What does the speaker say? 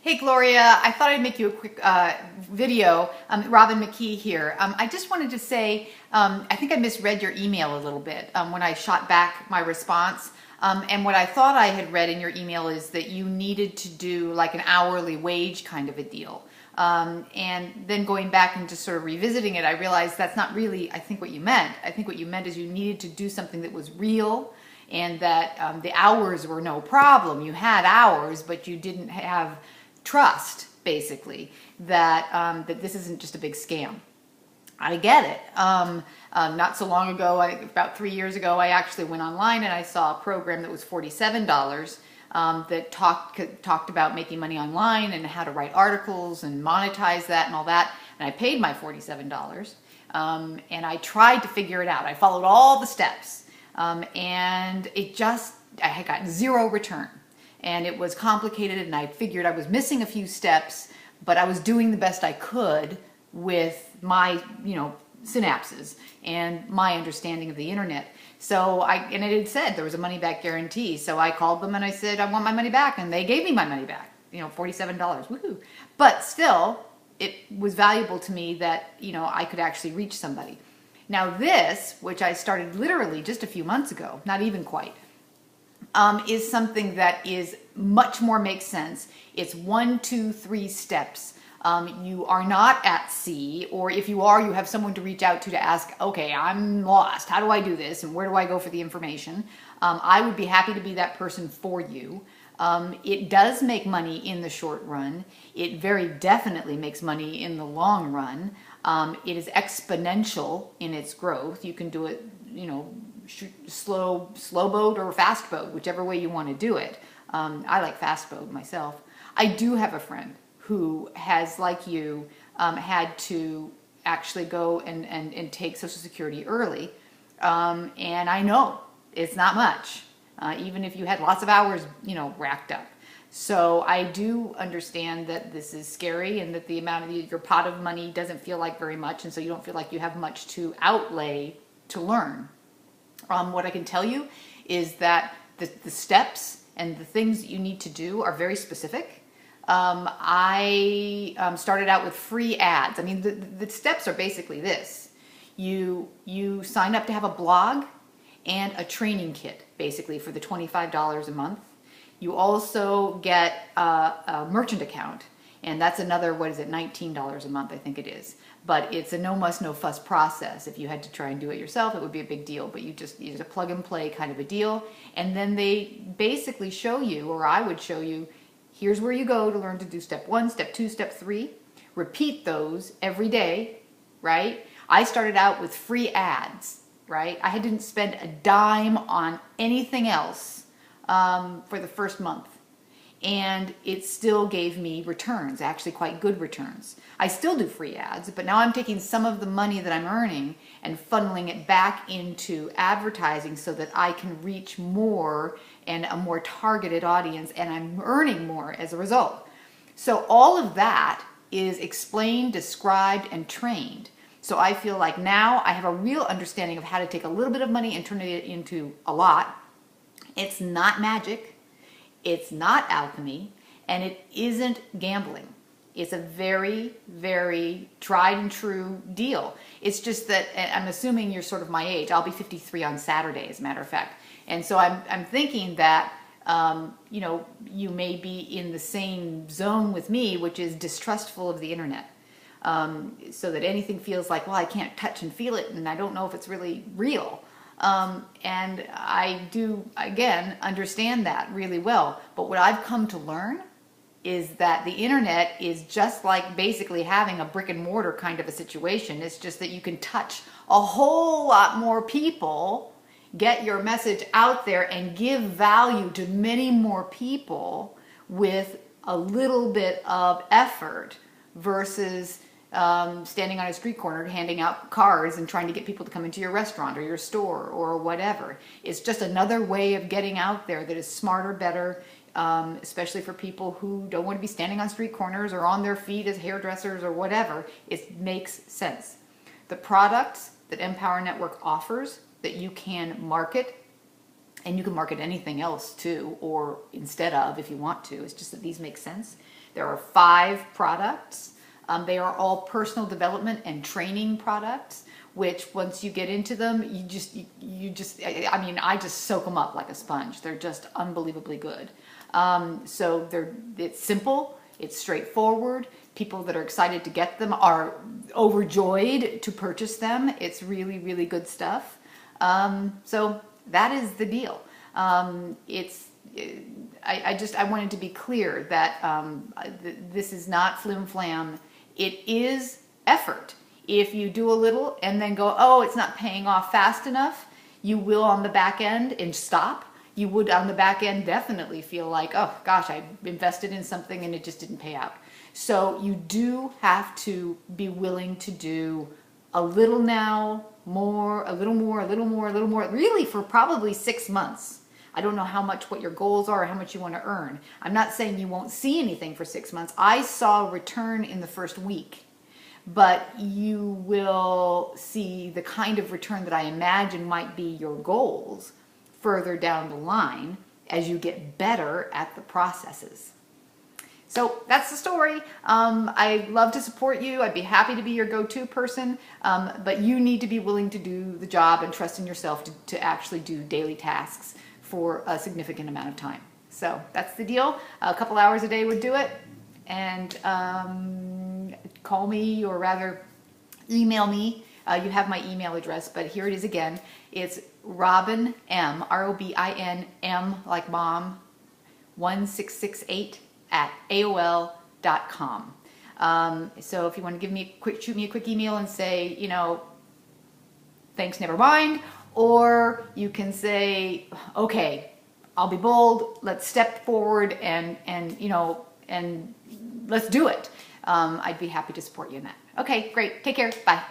Hey Gloria, I thought I'd make you a quick video. Robin McKee here. I just wanted to say, I think I misread your email a little bit when I shot back my response. And what I thought I had read in your email is that you needed to do like an hourly wage kind of a deal. And then going back and just sort of revisiting it, I realized that's not really, I think, what you meant. I think what you meant is you needed to do something that was real and that the hours were no problem. You had hours, but you didn't have trust, basically, that that this isn't just a big scam. I get it. Not so long ago, about 3 years ago, I actually went online and I saw a program that was $47 that talked about making money online and how to write articles and monetize that and all that. And I paid my $47 and I tried to figure it out. I followed all the steps and I had gotten zero return. And it was complicated, and I figured I was missing a few steps, but I was doing the best I could with my, synapses and my understanding of the internet. So and it had said there was a money back guarantee. So I called them and I said, I want my money back. And they gave me my money back, $47, woohoo. But still, it was valuable to me that, I could actually reach somebody. Now this, which I started literally just a few months ago, not even quite, is something that is much more makes sense. It's 1, 2, 3 steps. You are not at sea, or if you are, you have someone to reach out to ask, okay, I'm lost. How do I do this? And where do I go for the information? I would be happy to be that person for you. It does make money in the short run. It very definitely makes money in the long run. It is exponential in its growth. You can do it, slow boat or fast boat, whichever way you want to do it. I like fast boat myself. I do have a friend who has, like you, had to actually go and take Social Security early. And I know it's not much, even if you had lots of hours, racked up. So I do understand that this is scary and that the amount of your pot of money doesn't feel like very much, and so you don't feel like you have much to outlay to learn. What I can tell you is that the steps and the things that you need to do are very specific. I started out with free ads. I mean, the steps are basically this. You sign up to have a blog and a training kit, basically, for the $25 a month. You also get a merchant account, and that's another, $19 a month, I think it is. But it's a no muss, no fuss process. If you had to try and do it yourself, it would be a big deal. But it's a plug and play kind of a deal. And then they basically show you, or I would show you, here's where you go to learn to do step 1, step 2, step 3. Repeat those every day, right? I started out with free ads, right? I didn't spend a dime on anything else for the first month. And it still gave me returns, actually quite good returns. I still do free ads, but now I'm taking some of the money that I'm earning and funneling it back into advertising so that I can reach more and a more targeted audience, and I'm earning more as a result. So all of that is explained, described, and trained. So I feel like now I have a real understanding of how to take a little bit of money and turn it into a lot. It's not magic. It's not alchemy, and it isn't gambling. It's a very, very tried and true deal. It's just that, I'm assuming you're sort of my age. I'll be 53 on Saturday, as a matter of fact. And so I'm thinking that, you may be in the same zone with me, which is distrustful of the internet. So that anything feels like, well, I can't touch and feel it, and I don't know if it's really real. And I do, again, understand that really well. But what I've come to learn is that the internet is just like basically having a brick and mortar kind of a situation. It's just that you can touch a whole lot more people, get your message out there, and give value to many more people with a little bit of effort versus standing on a street corner handing out cards and trying to get people to come into your restaurant or your store or whatever. It's just another way of getting out there that is smarter, better, especially for people who don't want to be standing on street corners or on their feet as hairdressers or whatever. It makes sense. The products that Empower Network offers that you can market And you can market anything else too, or instead of, if you want to. It's just that these make sense. There are 5 products. They are all personal development and training products, which once you get into them, I mean, I just soak them up like a sponge. They're just unbelievably good. So it's simple, it's straightforward. People that are excited to get them are overjoyed to purchase them. It's really, really good stuff. So that is the deal. I wanted to be clear that this is not flim flam. It is effort. If you do a little and then go, oh, it's not paying off fast enough, you will on the back end and stop. You would on the back end definitely feel like, oh gosh, I invested in something and it just didn't pay out. So you do have to be willing to do a little now, more, a little more, a little more, a little more, really for probably 6 months. I don't know what your goals are or how much you want to earn. I'm not saying you won't see anything for 6 months. I saw a return in the first week, but you will see the kind of return that I imagine might be your goals further down the line as you get better at the processes. So that's the story. I'd love to support you. I'd be happy to be your go-to person, but you need to be willing to do the job and trust in yourself to actually do daily tasks for a significant amount of time. So that's the deal. A couple hours a day would do it. And call me, or rather email me. You have my email address, but here it is again. It's Robin M, R-O-B-I-N-M like mom, 1668 at AOL.com. So if you want to shoot me a quick email and say, thanks, never mind, or you can say, okay, I'll be bold, let's step forward and let's do it. I'd be happy to support you in that. Okay, great. Take care. Bye.